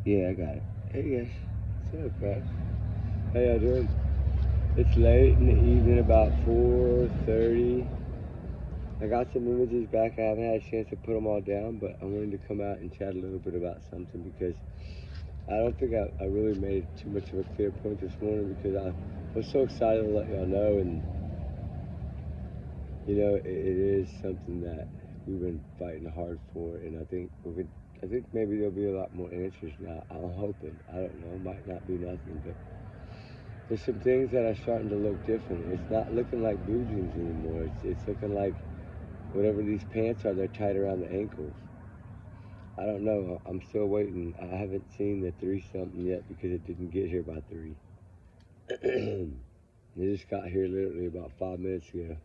Yeah, I got it. Hey guys, what's up, guys? How y'all doing? It's late in the evening, about 4:30. I got some images back. I haven't had a chance to put them all down, but I wanted to come out and chat a little bit about something because I don't think I really made too much of a clear point this morning because I was so excited to let y'all know, and it is something that we've been fighting hard for, and I think maybe there'll be a lot more answers now. I'm hoping. I don't know. It might not be nothing, but there's some things that are starting to look different. It's not looking like blue jeans anymore. It's looking like whatever these pants are, they're tight around the ankles. I don't know. I'm still waiting. I haven't seen the 3 something yet because it didn't get here by 3. It just got here literally about 5 minutes ago.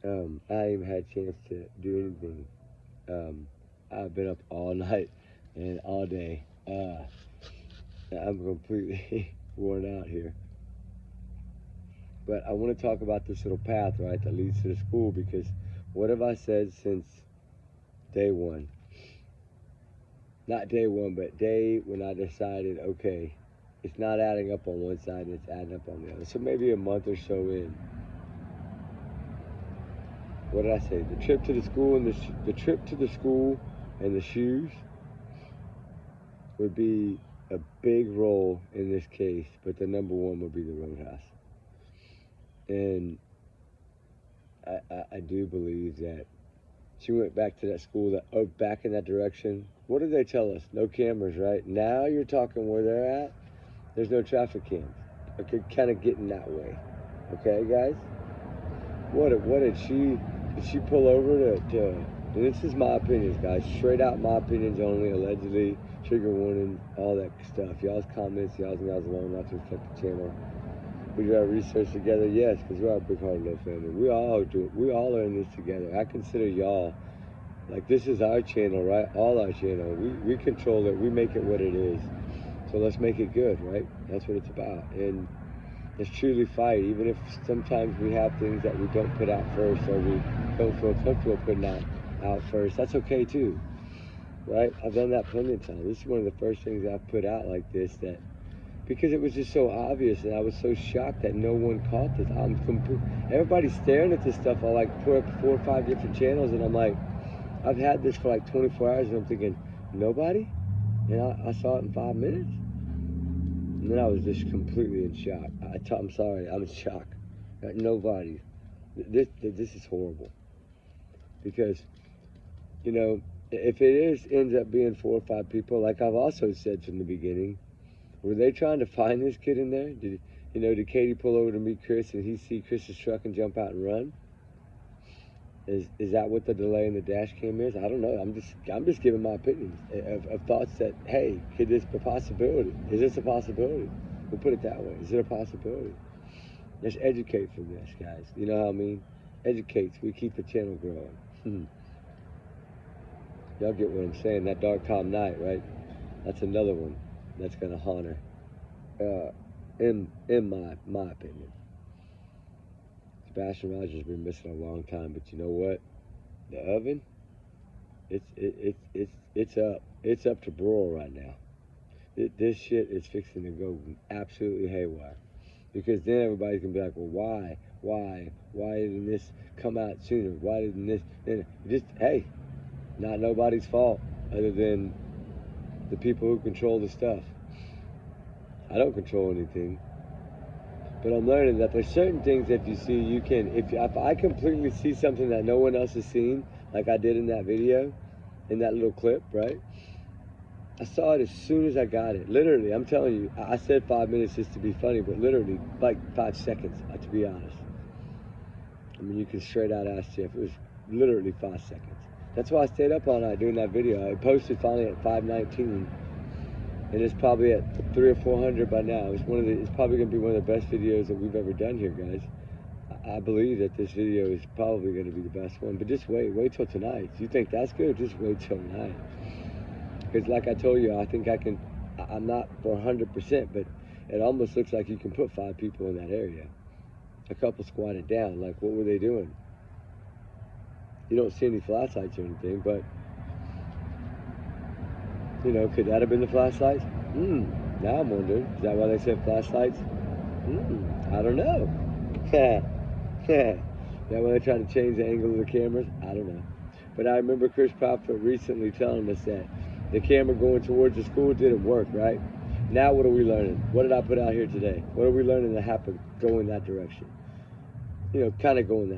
I ain't even had a chance to do anything. I've been up all night and all day. I'm completely worn out here. But I want to talk about this little path, right, that leads to the school because what have I said since day one? Not day one, but day when I decided, okay, it's not adding up on one side and it's adding up on the other. So maybe a month or so in. What did I say? The trip to the school and the trip to the school and the shoes would be a big role in this case, but the number one would be the roadhouse. And I do believe that she went back to that school, back in that direction. What did they tell us? No cameras, right? Now you're talking where they're at. There's no traffic cams. Okay, kind of getting that way. Okay, guys. What did she pull over to? And this is my opinions, guys. Straight out my opinions only. Allegedly, trigger warning, all that stuff. Y'all's comments, y'all's alone, not to affect the channel. We do our research together, yes, because we're a big hearted little family. We all do. We all are in this together. I consider y'all like this is our channel, right? All our channel. We control it. We make it what it is. So let's make it good, right? That's what it's about. And let's truly fight, even if sometimes we have things that we don't put out first or we don't feel comfortable putting out first. That's okay too, right? I've done that plenty of times. This is one of the first things I've put out like this that because it was just so obvious and I was so shocked that no one caught this. Everybody's staring at this stuff. I like put up 4 or 5 different channels and I'm like, I've had this for like 24 hours and I'm thinking, nobody? And I saw it in 5 minutes? And then I was just completely in shock. I'm sorry, I'm in shock. Nobody. This is horrible. Because, if it ends up being 4 or 5 people, like I've also said from the beginning, were they trying to find this kid in there? Did Katie pull over to meet Chris and he see Chris's truck and jump out and run? Is that what the delay in the dash cam is? I don't know. I'm just giving my opinions of thoughts that, hey, could this be a possibility? Is this a possibility? We'll put it that way. Is it a possibility? Let's educate from this, guys. You know what I mean? Educates. We keep the channel growing. Y'all get what I'm saying? That dark calm night, right? That's another one that's gonna haunt her. In my opinion. Sebastian Rogers has been missing a long time, but you know what? The oven, it's up. It's up to broil right now. This shit is fixing to go absolutely haywire. Because then everybody's gonna be like, well, why didn't this come out sooner? Why didn't this? And just hey, not nobody's fault other than the people who control the stuff. I don't control anything. But I'm learning that there's certain things that you see, you can, if I completely see something that no one else has seen, like I did in that video, in that little clip, right? I saw it as soon as I got it. Literally, I'm telling you, I said 5 minutes just to be funny, but literally like 5 seconds, to be honest. I mean, you can straight out ask Jeff. It was literally 5 seconds. That's why I stayed up all night doing that video. I posted finally at 5:19. And it's probably at 300 or 400 by now. It's probably going to be one of the best videos that we've ever done here, guys. I believe that this video is probably going to be the best one. But just wait till tonight. If you think that's good, just wait till tonight. Because like I told you, I think I'm not for 100%, but it almost looks like you can put 5 people in that area. A couple squatted down. Like, what were they doing? You don't see any flashlights or anything, but Could that have been the flashlights? Now I'm wondering, is that why they said flashlights? I don't know. That why they try to change the angle of the cameras? I don't know. But I remember Chris Prophet recently telling us that the camera going towards the school didn't work, right? Now what are we learning? What did I put out here today? What are we learning to happen going that direction? Kind of going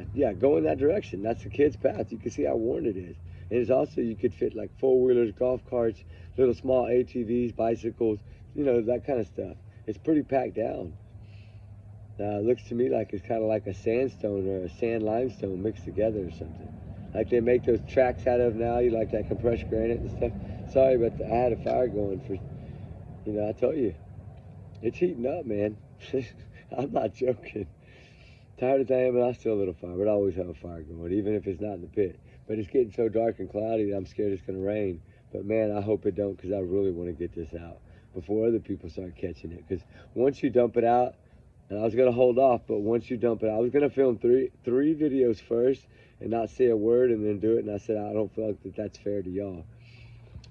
that direction. That's the kid's path. You can see how worn it is. And it's also, you could fit like four-wheelers, golf carts, little small ATVs, bicycles, that kind of stuff. It's pretty packed down. It looks to me like it's kind of like a sandstone or a sand limestone mixed together or something. Like they make those tracks out of now, you like that compressed granite and stuff. Sorry, but I had a fire going for, I told you, it's heating up, man. I'm not joking. Tired as I am, and I still a little fire, but I always have a fire going, even if it's not in the pit. But it's getting so dark and cloudy that I'm scared it's going to rain. But man, I hope it don't, because I really want to get this out before other people start catching it. Because once you dump it out, and I was going to hold off, but once you dump it out, I was going to film three videos first and not say a word and then do it. And I said, I don't feel like that's fair to y'all,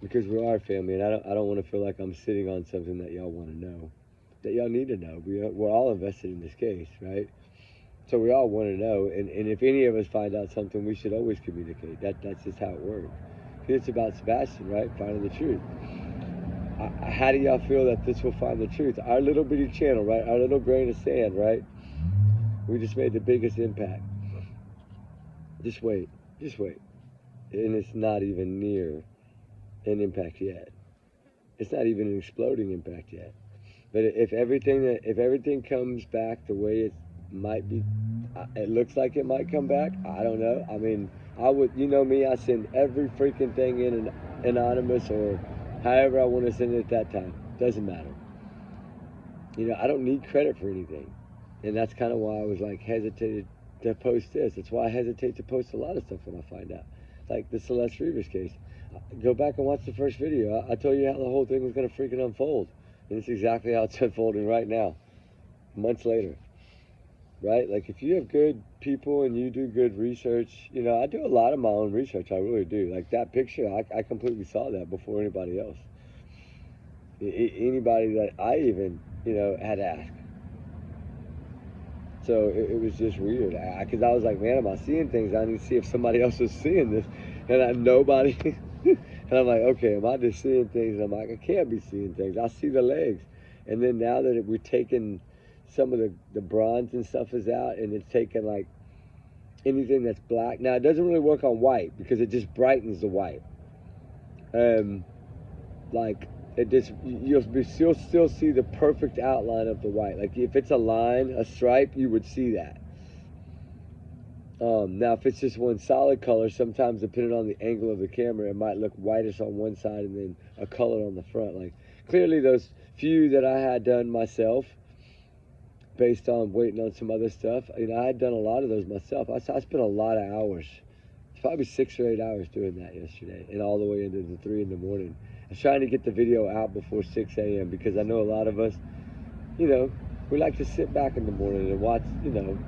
because we are family, and I don't want to feel like I'm sitting on something that y'all want to know, that y'all need to know. We're all invested in this case, right? So we all want to know, and if any of us find out something, we should always communicate. That's just how it works. It's about Sebastian, right? Finding the truth. How do y'all feel that this will find the truth? Our little bitty channel, right? Our little grain of sand, right? We just made the biggest impact. Just wait. And it's not even near an impact yet. It's not even an exploding impact yet. But if everything comes back the way it might be, it looks like it might come back. I don't know. I mean, I would, me, I send every freaking thing in anonymous or however I want to send it at that time. Doesn't matter. I don't need credit for anything. And that's kind of why I was like hesitated to post this. That's why I hesitate to post a lot of stuff when I find out. Like the Celeste Reavers case. Go back and watch the first video. I told you how the whole thing was going to freaking unfold. And it's exactly how it's unfolding right now, months later. Right? Like if you have good people and you do good research, I do a lot of my own research. I really do. Like that picture, I completely saw that before anybody else. Anybody that I even, had asked. So it was just weird. Because I was like, man, am I seeing things? I need to see if somebody else is seeing this. And nobody. And I'm like, okay, am I just seeing things? And I'm like, I can't be seeing things. I see the legs. And then now that we're taking some of the bronze and stuff is out, and it's taking like anything that's black. Now it doesn't really work on white because it just brightens the white. Like it just you'll still see the perfect outline of the white. Like if it's a line, a stripe, you would see that. Now if it's just one solid color, sometimes depending on the angle of the camera, it might look whitish on one side and then a color on the front. Like clearly those few that I had done myself, based on waiting on some other stuff. I had done a lot of those myself. I spent a lot of hours, probably 6 or 8 hours doing that yesterday, and all the way into the 3 in the morning. I was trying to get the video out before 6 a.m. because I know a lot of us, we like to sit back in the morning and watch,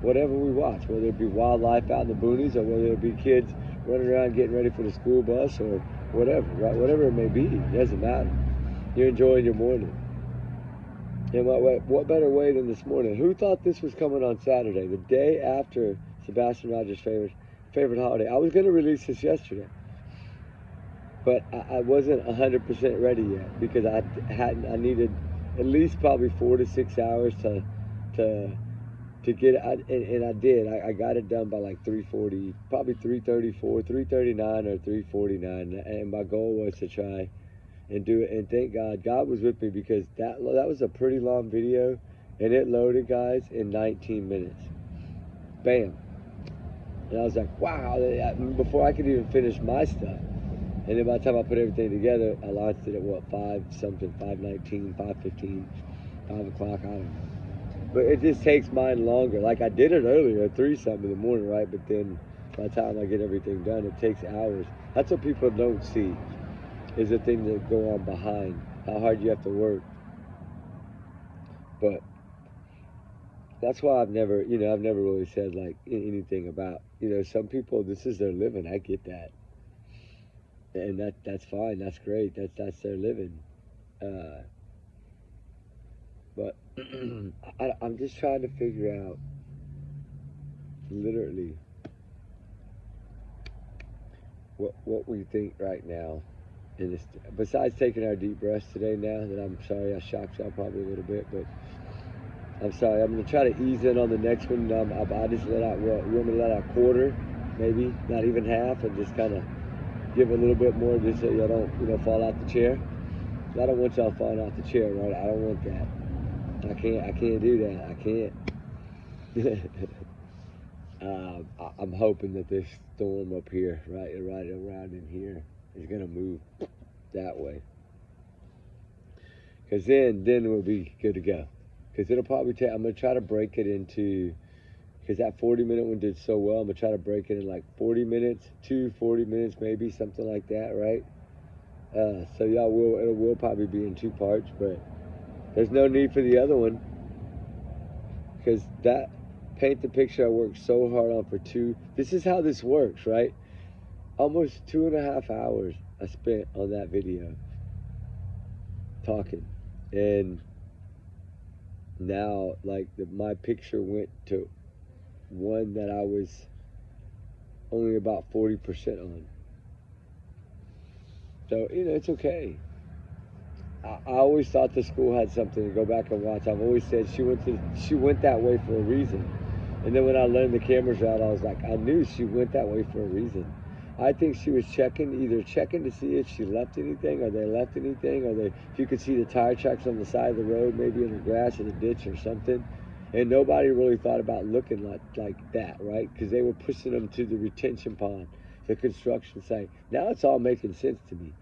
whatever we watch, whether it be wildlife out in the boonies or whether it be kids running around getting ready for the school bus or whatever, right? Whatever it may be, it doesn't matter. You're enjoying your morning. And what better way than this morning? Who thought this was coming on Saturday, the day after Sebastian Rogers' favorite holiday? I was going to release this yesterday, but I wasn't 100% ready yet because I needed at least probably 4 to 6 hours to get it, and I did. I got it done by like 3:40, probably 3:34, 3:39, or 3:49, and my goal was to try and do it. And thank God was with me, because that was a pretty long video, and it loaded, guys, in 19 minutes. Bam. And I was like, wow, before I could even finish my stuff. And then by the time I put everything together, I launched it at 5:19, 5:15, 5 o'clock, I don't know. But it just takes mine longer. Like I did it earlier at 3-something in the morning, right? But then by the time I get everything done, it takes hours. That's what people don't see, is the thing that go on behind, how hard you have to work. But that's why I've never really said like anything about, some people, this is their living. I get that. and that's fine. That's great. That's their living. Uh, but I'm just trying to figure out literally what we think right now. And it's, besides taking our deep breaths today, now that I'm sorry I shocked y'all probably a little bit, but I'm sorry. I'm gonna try to ease in on the next one. I just let out what you want me to let out a quarter, maybe not even half, and just kind of give a little bit more, just so y'all don't fall out the chair. I don't want y'all falling out the chair, right? I don't want that. I can't do that. I can't. I'm hoping that this storm up here, right around in here, is gonna move that way. Cause then we'll be good to go. Cause it'll probably take. I'm gonna try to break it into. Cause that 40-minute one did so well. I'm gonna try to break it in like 40 minutes, 40 minutes maybe, something like that, right? So y'all it will probably be in 2 parts, but there's no need for the other one. Because that paint the picture I worked so hard on for two. This is how this works, right? Almost 2.5 hours I spent on that video talking, and now like my picture went to one that I was only about 40% on. So it's okay. I always thought the school had something to go back and watch. I've always said she went that way for a reason. And then when I learned the cameras out, I was like, I knew she went that way for a reason. I think she was either checking to see if she left anything, or they left anything, or if you could see the tire tracks on the side of the road, maybe in the grass in a ditch or something. And nobody really thought about looking like that, right? Because they were pushing them to the retention pond, the construction site. Now it's all making sense to me.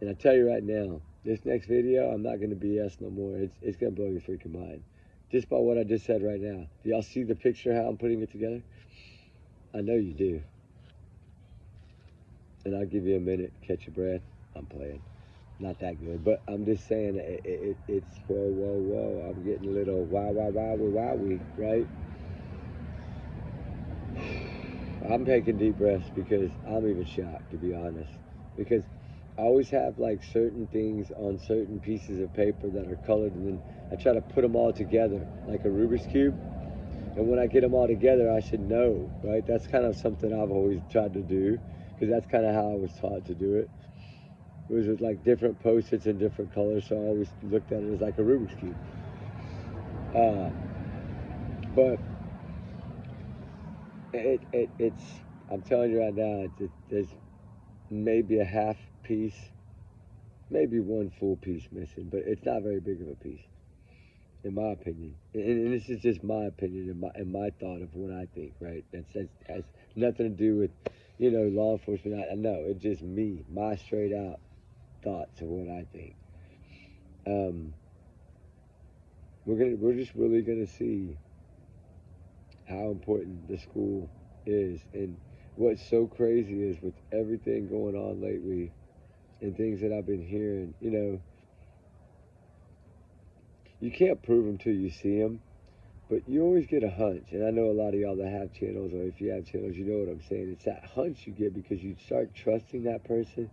And I tell you right now, this next video, I'm not going to BS no more. It's going to blow your freaking mind. Just by what I just said right now. Do y'all see the picture, how I'm putting it together? I know you do. And I'll give you a minute, catch your breath. I'm playing. Not that good, but I'm just saying it's whoa. I'm getting a little wowie, right? I'm taking deep breaths because I'm even shocked, to be honest. Because I always have like certain things on certain pieces of paper that are colored, and then I try to put them all together like a Rubik's Cube. And when I get them all together, I should know, right? That's kind of something I've always tried to do, because that's kind of how I was taught to do it. It was with like different post-its in different colors, so I always looked at it as like a Rubik's Cube. But it's, I'm telling you right now, there's maybe a half piece, maybe one full piece missing, but it's not very big of a piece, in my opinion. And this is just my opinion and my thought of what I think, right? That has nothing to do with, law enforcement. I know, it's just me, my straight out thoughts of what I think. We're just really gonna see how important the school is, and what's so crazy is with everything going on lately and things that I've been hearing, you can't prove them till you see them, but you always get a hunch. And I know a lot of y'all that have channels, or if you have channels, you know what I'm saying. It's that hunch you get because you start trusting that person,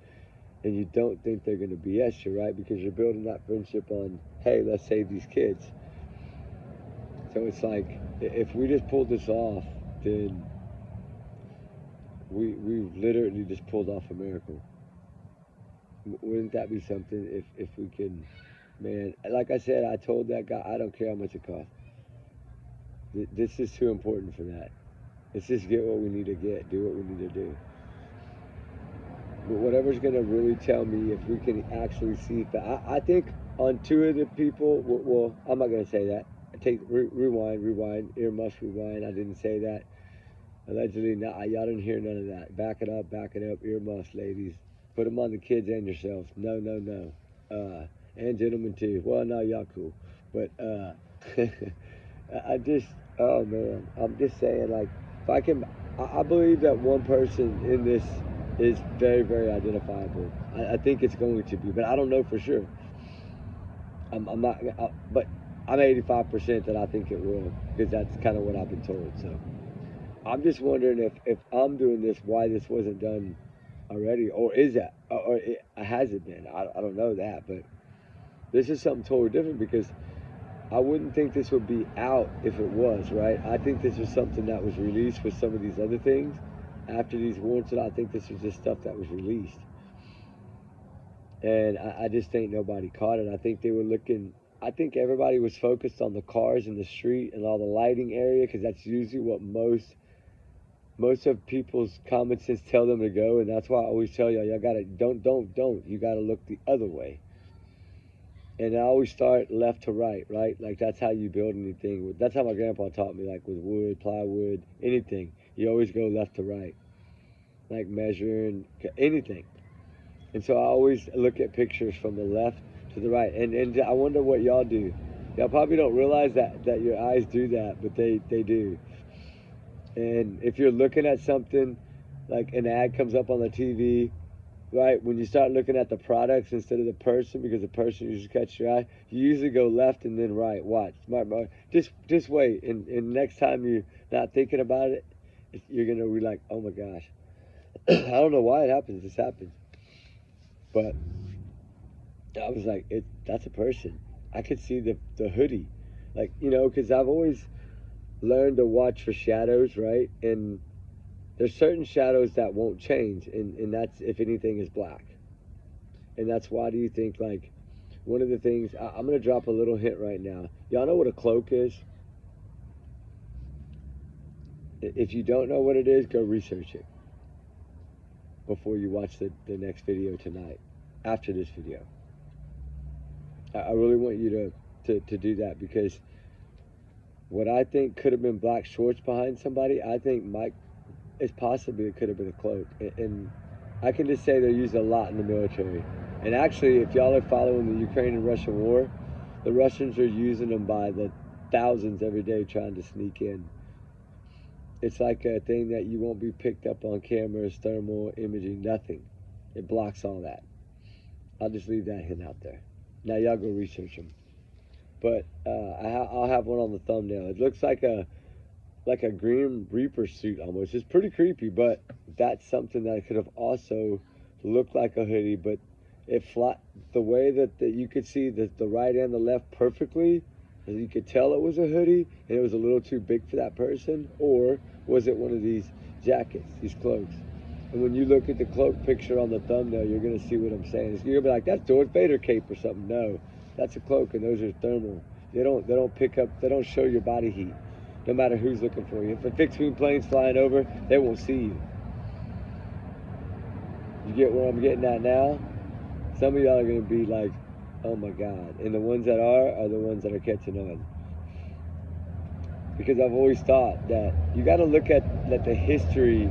and you don't think they're going to BS you, right? Because you're building that friendship on, hey, let's save these kids. So it's like, if we just pulled this off, then we've literally just pulled off a miracle. Wouldn't that be something if we can, man, like I said, I told that guy, I don't care how much it costs. This is too important for that. Let's just get what we need to get, do what we need to do. But whatever's going to really tell me if we can actually see, I think on two of the people, well, I'm not going to say that. Rewind, earmuffs, rewind. I didn't say that. Allegedly, y'all didn't hear none of that. Back it up, earmuffs, ladies. Put them on the kids and yourselves. No. And gentlemen too. Well, no, y'all cool. But, oh man, I'm just saying, like, if I believe that one person in this is very, very identifiable. I think it's going to be, but I don't know for sure. I'm not, but I'm 85% that I think it will, because that's kind of what I've been told. So I'm just wondering if I'm doing this, why this wasn't done already, or is that, or has it been? I don't know that, but this is something totally different because I wouldn't think this would be out if it was, right? I think this is something that was released with some of these other things. After these warrants, I think this is just stuff that was released. And I just think nobody caught it. I think they were looking, I think everybody was focused on the cars in the street and all the lighting area because that's usually what most of people's common sense tell them to go. And that's why I always tell y'all gotta, don't. You gotta look the other way. And I always start left to right, right? Like that's how you build anything. That's how my grandpa taught me, like with wood, plywood, anything. You always go left to right, like measuring anything. And so I always look at pictures from the left to the right. And I wonder what y'all do. Y'all probably don't realize that your eyes do that, but they do. And if you're looking at something, like an ad comes up on the TV, right? When you start looking at the products instead of the person, because the person usually catches your eye, you usually go left and then right. Watch, smart. Just wait, and next time you're not thinking about it, you're gonna be like, oh my gosh, I don't know why it happens. This happens, but I was like, that's a person. I could see the hoodie, like because I've always learned to watch for shadows, right? And there's certain shadows that won't change, and that's if anything is black. And that's why do you think like one of the things I'm gonna drop a little hint right now. Y'all know what a cloak is? If you don't know what it is, go research it before you watch the next video tonight. After this video, I really want you to do that because what I think could have been black shorts behind somebody, I think Mike is possibly it could have been a cloak. And I can just say they're used a lot in the military. And actually, if y'all are following the Ukraine and Russian war, the Russians are using them by the thousands every day trying to sneak in. It's like a thing that you won't be picked up on cameras, thermal imaging, nothing. It blocks all that. I'll just leave that hint out there. Now y'all go research them. But I'll have one on the thumbnail. It looks like a Grim Reaper suit almost. It's pretty creepy, but that's something that could have also looked like a hoodie, but it flat the way that you could see the right and the left perfectly, and you could tell it was a hoodie and it was a little too big for that person, or was it one of these jackets, these cloaks? And when you look at the cloak picture on the thumbnail, you're gonna see what I'm saying. You're gonna be like, that's Darth Vader cape or something. No, that's a cloak, and those are thermal. They don't pick up. They don't show your body heat, no matter who's looking for you. If a fixed-wing plane's flying over, they won't see you. You get where I'm getting at now? Some of y'all are gonna be like, oh my God. And the ones that are the ones that are catching on. Because I've always thought that you got to look at the history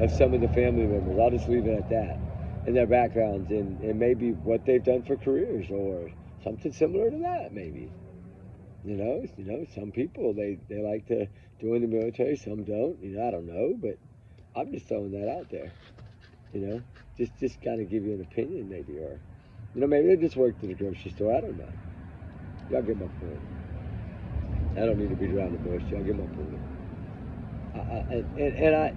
of some of the family members. I'll just leave it at that. And their backgrounds and maybe what they've done for careers or something similar to that maybe. Some people they like to join the military, some don't. I don't know, but I'm just throwing that out there. Just kind of give you an opinion maybe, or maybe they just worked at a grocery store. I don't know. Y'all get my point. I don't need to beat around the bush. Y'all get my point.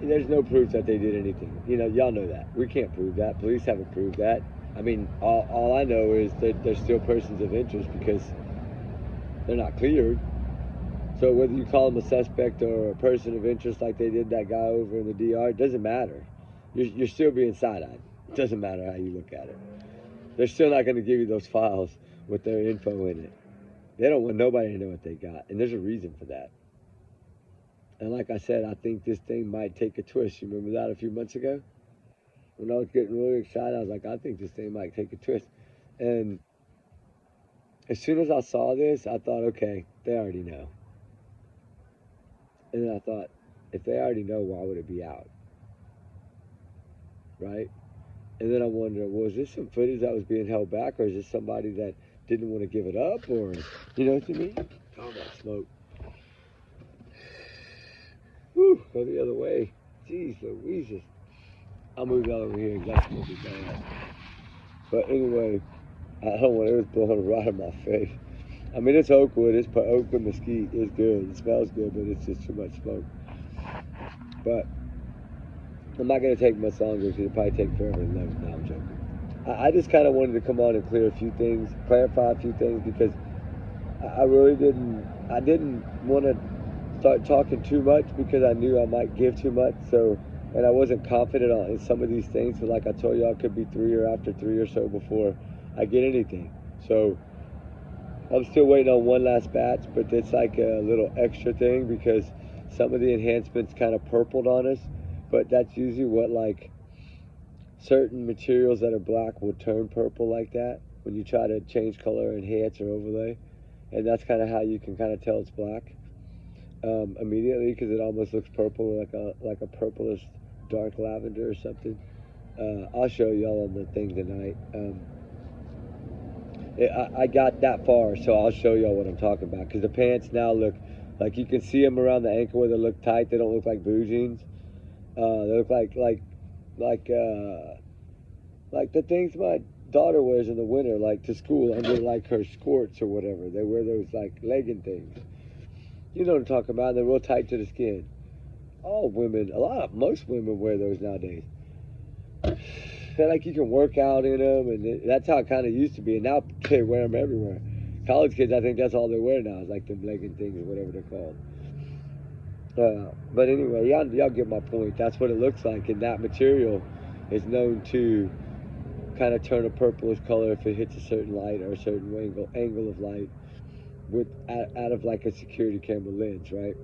There's no proof that they did anything. Y'all know that. We can't prove that. Police haven't proved that. I mean, all I know is that they're still persons of interest because they're not cleared. So whether you call them a suspect or a person of interest like they did that guy over in the DR, it doesn't matter. You're still being side-eyed. It doesn't matter how you look at it. They're still not going to give you those files with their info in it. They don't want nobody to know what they got, and there's a reason for that. And like I said, I think this thing might take a twist. You remember that a few months ago? When I was getting really excited, I was like, I think this thing might take a twist. And as soon as I saw this, I thought, okay, they already know. And then I thought, if they already know, why would it be out? Right? And then I wondered, was this some footage that was being held back, or is this somebody that didn't want to give it up, or, you know what I mean? Oh, that smoke. Whew, go the other way. Jeez Louise. I'll move that over here. That's going to be bad. But anyway, I don't want it was blowing right in my face. I mean, it's oak wood. It's oak and mesquite. It's good. It smells good, but it's just too much smoke. But I'm not going to take much longer because it'll probably take forever to load. No, I'm joking. I just kind of wanted to come on and clarify a few things, because I really I didn't want to start talking too much, because I knew I might give too much. So, and I wasn't confident in some of these things. So like I told y'all, it could be 3 or so before I get anything. So I'm still waiting on one last batch, but it's like a little extra thing because some of the enhancements kind of purpled on us. But that's usually what, like, certain materials that are black will turn purple like that when you try to change color, enhance, or overlay. And that's kind of how you can kind of tell it's black immediately, because it almost looks purple, like a purplish dark lavender or something. I'll show y'all on the thing tonight. I got that far, so I'll show y'all what I'm talking about. Because the pants now look like, you can see them around the ankle where they look tight. They don't look like blue jeans. They look like the things my daughter wears in the winter, like to school under like her skirts or whatever. They wear those like legging things. You know what I'm talking about? They're real tight to the skin. Most women wear those nowadays. They're like, you can work out in them, and that's how it kind of used to be. And now they wear them everywhere. College kids, I think that's all they wear now, is like them legging things or whatever they're called. But anyway, y'all get my point. That's what it looks like, and that material is known to kind of turn a purplish color if it hits a certain light or a certain angle of light out of like a security camera lens, right?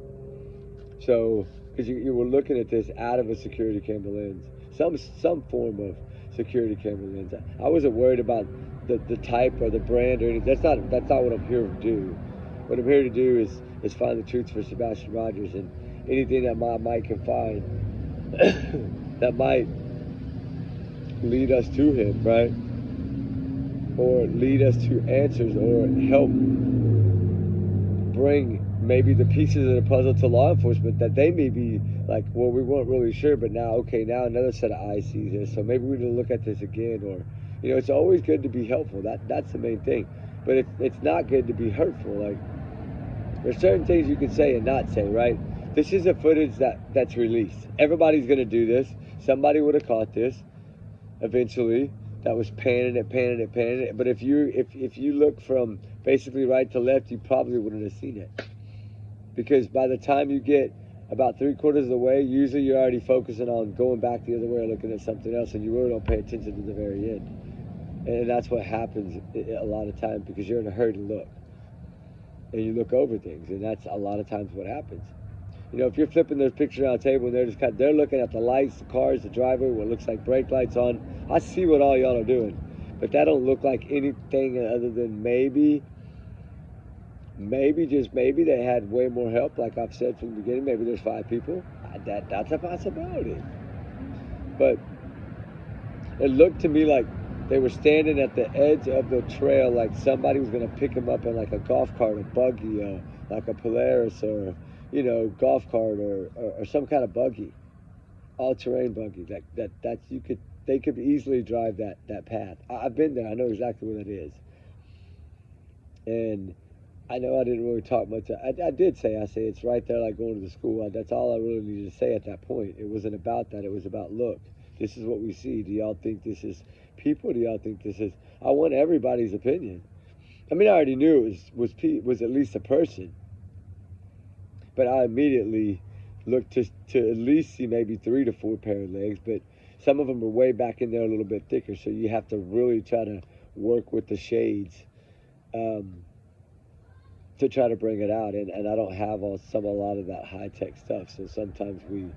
So, because you were looking at this out of a security camera lens, some form of security camera lens. I wasn't worried about the type or the brand or anything. That's not what I'm here to do. What I'm here to do is find the truth for Sebastian Rogers, and anything that my mic can find that might lead us to him, right? Or lead us to answers, or help bring maybe the pieces of the puzzle to law enforcement that they may be like, well, we weren't really sure, but now another set of eyes sees this, so maybe we need to look at this again. Or, it's always good to be helpful. That's the main thing. But it's not good to be hurtful. Like, there's certain things you can say and not say, right? This is a footage that's released. Everybody's going to do this. Somebody would have caught this eventually. That was panning it. But if you look from basically right to left, you probably wouldn't have seen it. Because by the time you get about 3/4 of the way, usually you're already focusing on going back the other way or looking at something else, and you really don't pay attention to the very end. And that's what happens a lot of times, because you're in a hurry to look. And you look over things, and that's a lot of times what happens. If you're flipping those pictures on the table and they're looking at the lights, the cars, the driveway, what looks like brake lights on, I see what all y'all are doing. But that don't look like anything other than maybe just maybe they had way more help. Like I've said from the beginning, maybe there's 5 people. That's a possibility. But it looked to me like they were standing at the edge of the trail, like somebody was going to pick them up in like a golf cart, a buggy, like a Polaris, or golf cart, or some kind of buggy, all-terrain buggy. They could easily drive that path. I've been there. I know exactly where that is. And I know I didn't really talk much. I did say it's right there, like going to the school. That's all I really needed to say at that point. It wasn't about that. It was about, look, this is what we see. Do y'all think this is people? Do y'all think this is? I want everybody's opinion. I mean, I already knew it was at least a person, but I immediately looked to at least see maybe 3 to 4 pair of legs. But some of them are way back in there, a little bit thicker, so you have to really try to work with the shades to try to bring it out. And I don't have a lot of that high tech stuff, so sometimes we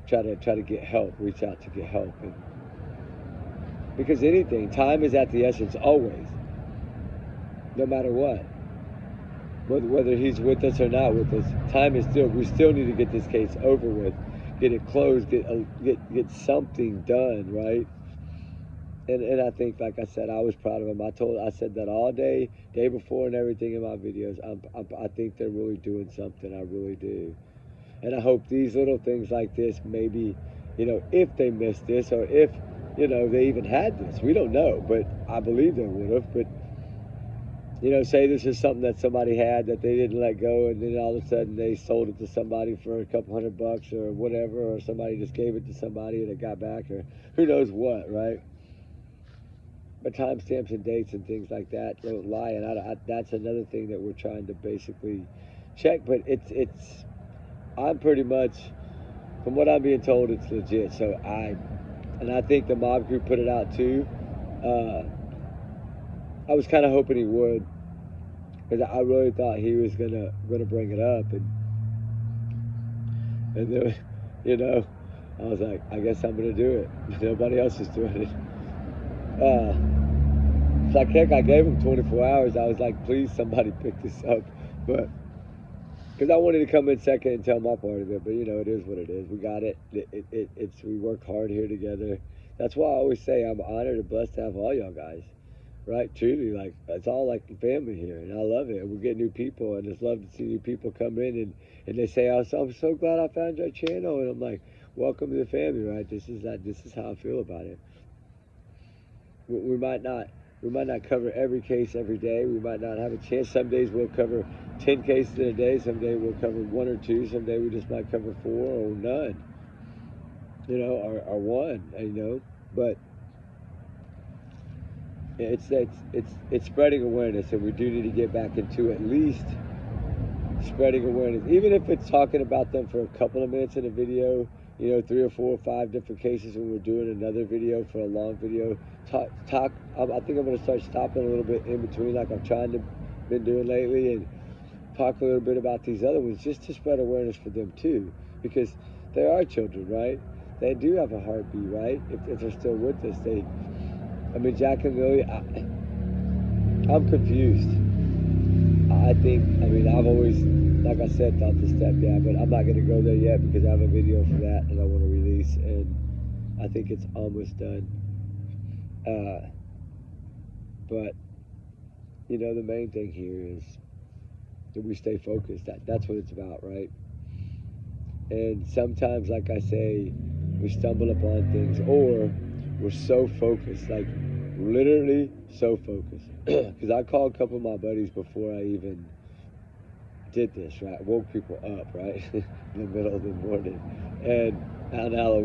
try to get help, reach out to get help. And because time is at the essence always, no matter what. Whether he's with us or not with us, time is we still need to get this case over with, get it closed, get something done, right? And I think, like I said, I was proud of him. I said that all day before, and everything in my videos. I think they're really doing something. I really do. And I hope these little things like this, maybe, if they missed this, or if, they even had this, we don't know, but I believe they would have. But say this is something that somebody had that they didn't let go, and then all of a sudden they sold it to somebody for a couple $100 or whatever, or somebody just gave it to somebody and it got back, or who knows what, right? But timestamps and dates and things like that don't lie, and that's another thing that we're trying to basically check. But I'm pretty much, from what I'm being told, it's legit. So I think the mob crew put it out too. I was kind of hoping he would, because I really thought he was gonna bring it up, and then, I was like, I guess I'm gonna do it. Nobody else is doing it. So I gave him 24 hours. I was like, please, somebody pick this up, but because I wanted to come in second and tell my part of it, but it is what it is. We got it. We work hard here together. That's why I always say I'm honored and blessed to have all y'all guys. Right, truly, like it's all like family here, and I love it. We get new people, and it's love to see new people come in, and they say, "Oh, I'm so glad I found your channel," and I'm like, "Welcome to the family." Right? This is how I feel about it. We might not cover every case every day. We might not have a chance. Some days we'll cover 10 cases in a day. Some day we'll cover one or two. Some day we just might cover four or none. Or one. But it's spreading awareness, and we do need to get back into at least spreading awareness, even if it's talking about them for a couple of minutes in a video. 3 or 4 or 5 different cases when we're doing another video for a long video. Talk. I think I'm going to start stopping a little bit in between, like I've been doing lately, and talk a little bit about these other ones, just to spread awareness for them too, because they are children, right? They do have a heartbeat, right? If they're still with us, Jack and Lily, I'm confused. I've always, like I said, thought the stepdad, but I'm not going to go there yet because I have a video for that that I want to release, and I think it's almost done. But, the main thing here is that we stay focused. That's what it's about, right? And sometimes, like I say, we stumble upon things, or we're so focused, like literally so focused. Because I called a couple of my buddies before I even did this, right? Woke people up, right? In the middle of the morning. And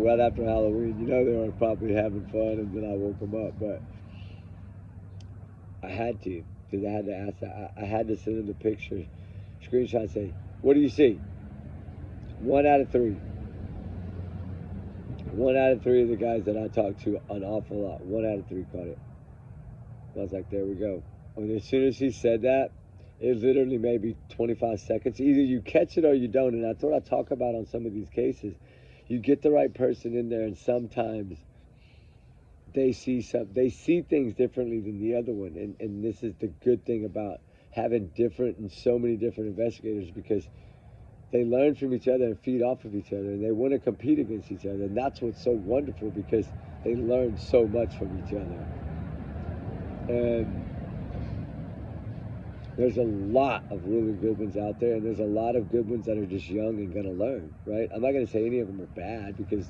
right after Halloween, they were probably having fun, and then I woke them up. But I had to, because I had to ask, I had to send them the picture, screenshot, say, what do you see? 1 out of 3. 1 out of 3 of the guys that I talked to an awful lot, 1 out of 3 caught it. I was like, there we go. And as soon as he said that, it literally maybe 25 seconds. Either you catch it or you don't. And that's what I talk about on some of these cases. You get the right person in there, and sometimes they see things differently than the other one. And this is the good thing about having different and so many different investigators, because they learn from each other and feed off of each other, and they want to compete against each other. And that's what's so wonderful, because they learn so much from each other. And there's a lot of really good ones out there, and there's a lot of good ones that are just young and going to learn, right? I'm not going to say any of them are bad, because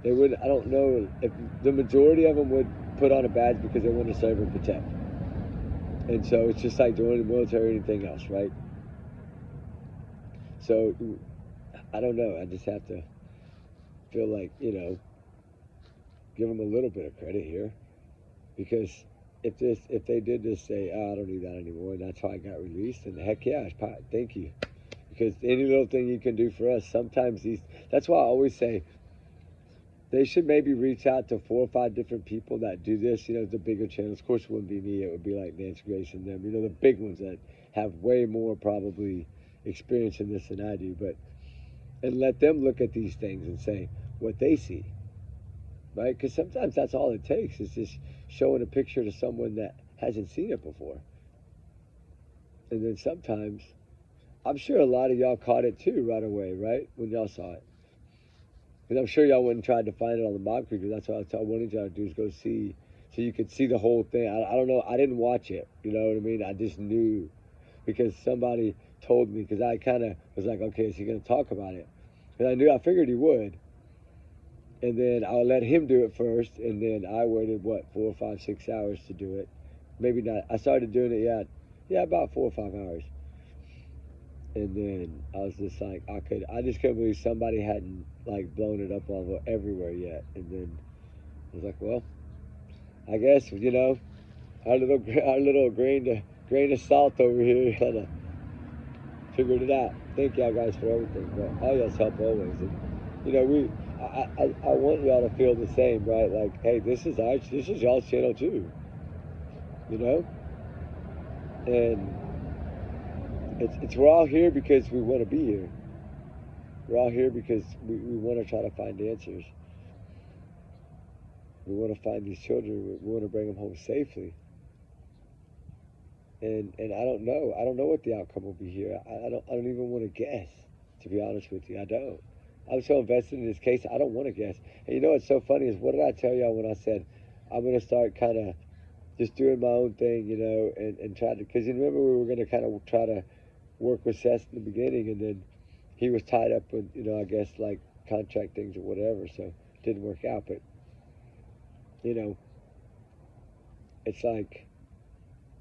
they would. I don't know if the majority of them would put on a badge because they want to serve and protect. And so it's just like joining the military or anything else, right? So I don't know. I just have to feel like, give them a little bit of credit here, because if they did just say, oh, I don't need that anymore, and that's how I got released, and heck yeah, thank you. Because any little thing you can do for us, sometimes that's why I always say they should maybe reach out to 4 or 5 different people that do this, the bigger channels. Of course, it wouldn't be me, it would be like Nancy Grace and them, the big ones that have way more probably experience in this than I do, and let them look at these things and say what they see. Right? Because sometimes that's all it takes, is just showing a picture to someone that hasn't seen it before. And then sometimes, I'm sure a lot of y'all caught it too right away, right? When y'all saw it. And I'm sure y'all wouldn't try to find it on the mob crew. That's what I wanted y'all to do, is go see, so you could see the whole thing. I don't know. I didn't watch it. You know what I mean? I just knew, because somebody told me, because I kind of was like, okay, is he going to talk about it? And I figured he would. And then I'll let him do it first, and then I waited 4 or 5, 6 hours to do it. Maybe not. I started doing it, Yeah, about 4 or 5 hours. And then I was just like, I just couldn't believe somebody hadn't like blown it up all everywhere yet. And then I was like, well, I guess our little grain of salt over here kind of figured it out. Thank y'all guys for everything, but all y'all's help always. And I want y'all to feel the same, right? Like, hey, this is y'all's channel too, you know. And it's we're all here because we want to be here. We're all here because we want to try to find answers. We want to find these children. We want to bring them home safely. And I don't know. I don't know what the outcome will be here. I don't even want to guess. To be honest with you, I don't. I'm so invested in this case. I don't want to guess. And you know what's so funny is, what did I tell y'all when I said I'm going to start kind of just doing my own thing, and try to, because you remember we were going to kind of try to work with Seth in the beginning, and then he was tied up with, I guess like contract things or whatever, so it didn't work out. But you know, it's like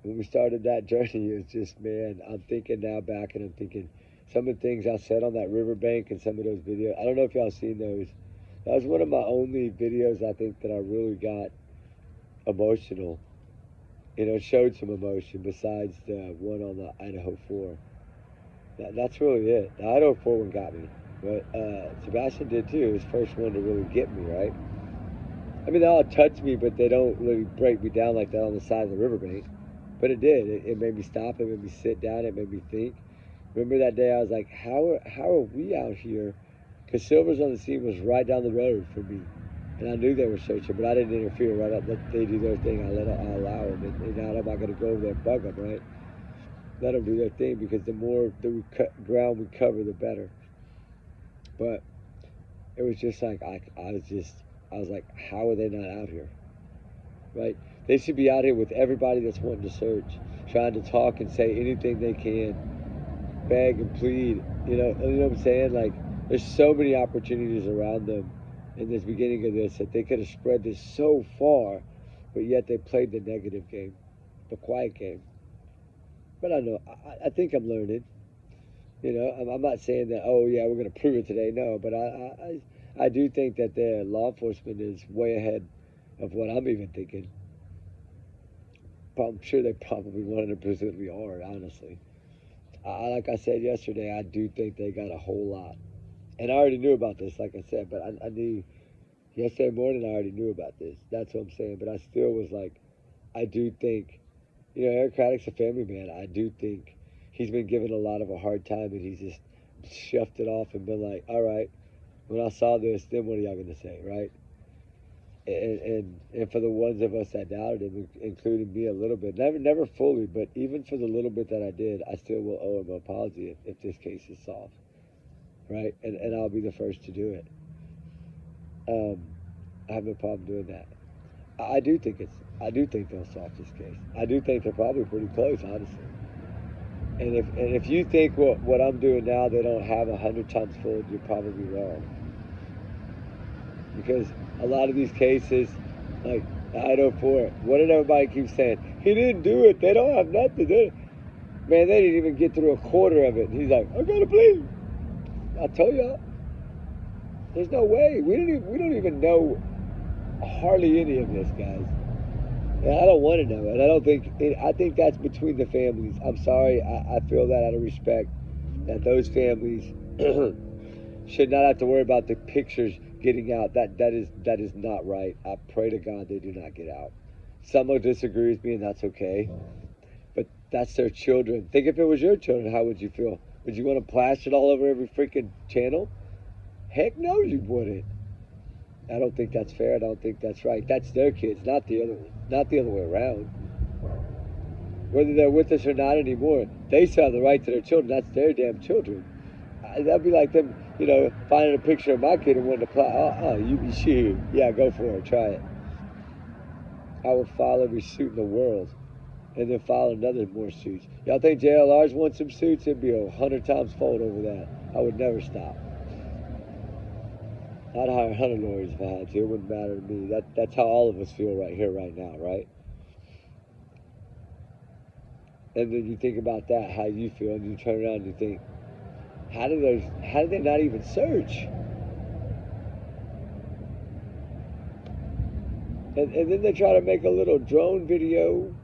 when we started that journey, it's just, man, I'm thinking now back, and I'm thinking some of the things I said on that riverbank and some of those videos. I don't know if y'all seen those. That was one of my only videos I think that I really got emotional. Showed some emotion besides the one on the Idaho 4. That's really it. The Idaho 4 one got me. But Sebastian did too. His first one to really get me, right? I mean, they all touch me, but they don't really break me down like that on the side of the riverbank. But it did. It made me stop. It made me sit down. It made me think. Remember that day I was like, how are we out here? Because Silver's on the Scene was right down the road for me. And I knew they were searching, but I didn't interfere, right? I let they do their thing. I allow them. And now I'm not going to go over there and bug them, right? Let them do their thing, because the more ground we cover, the better. But it was just like, I was like, how are they not out here? Right? They should be out here with everybody that's wanting to search, trying to talk and say anything they can, beg and plead. You know what I'm saying? Like, there's so many opportunities around them in this beginning of this that they could have spread this so far, but yet they played the negative game, the quiet game. But I know, I think I'm learning. I'm not saying that, oh yeah, we're going to prove it today. No, but I do think that the law enforcement is way ahead of what I'm even thinking. I'm sure they probably 100% are, honestly. Like I said yesterday, I do think they got a whole lot. And I already knew about this, like I said, but I knew yesterday morning, I already knew about this. That's what I'm saying. But I still was like, I do think, Eric Craddock's a family man. I do think he's been given a lot of a hard time, and he's just shoved it off and been like, all right, when I saw this, then what are y'all going to say, right? And for the ones of us that doubted him, including me a little bit, never fully, but even for the little bit that I did, I still will owe him an apology if this case is solved, right? And I'll be the first to do it. I have no problem doing that. I do think they'll solve this case. I do think they're probably pretty close, honestly. And if you think what I'm doing now they don't have 100 times full, you're probably wrong. Because a lot of these cases, like the Idaho 4, what did everybody keep saying? He didn't do it. They don't have nothing. Man, they didn't even get through a quarter of it. And he's like, I gotta believe. I told y'all, there's no way. We don't even know hardly any of this, guys. And I don't want to know. And I don't think. I think that's between the families. I'm sorry. I feel that out of respect, that those families should not have to worry about the pictures getting out. That is not right. I pray to God they do not get out. Some will disagree with me, and that's okay. But that's their children. Think if it was your children, how would you feel? Would you want to plaster it all over every freaking channel? Heck no, you wouldn't. I don't think that's fair. I don't think that's right. That's their kids, not the other way around. Whether they're with us or not anymore, they still have the right to their children. That's their damn children. That'd be like them, finding a picture of my kid and wanting to play. You be shoot. Yeah, go for it. Try it. I will file every suit in the world, and then file another more suits. Y'all think JLRs want some suits? It'd be 100 times fold over that. I would never stop. I'd hire 100 lawyers if I had to. It wouldn't matter to me. That's how all of us feel right here, right now, right? And then you think about that, how you feel, and you turn around and you think, how do they not even search? And then they try to make a little drone video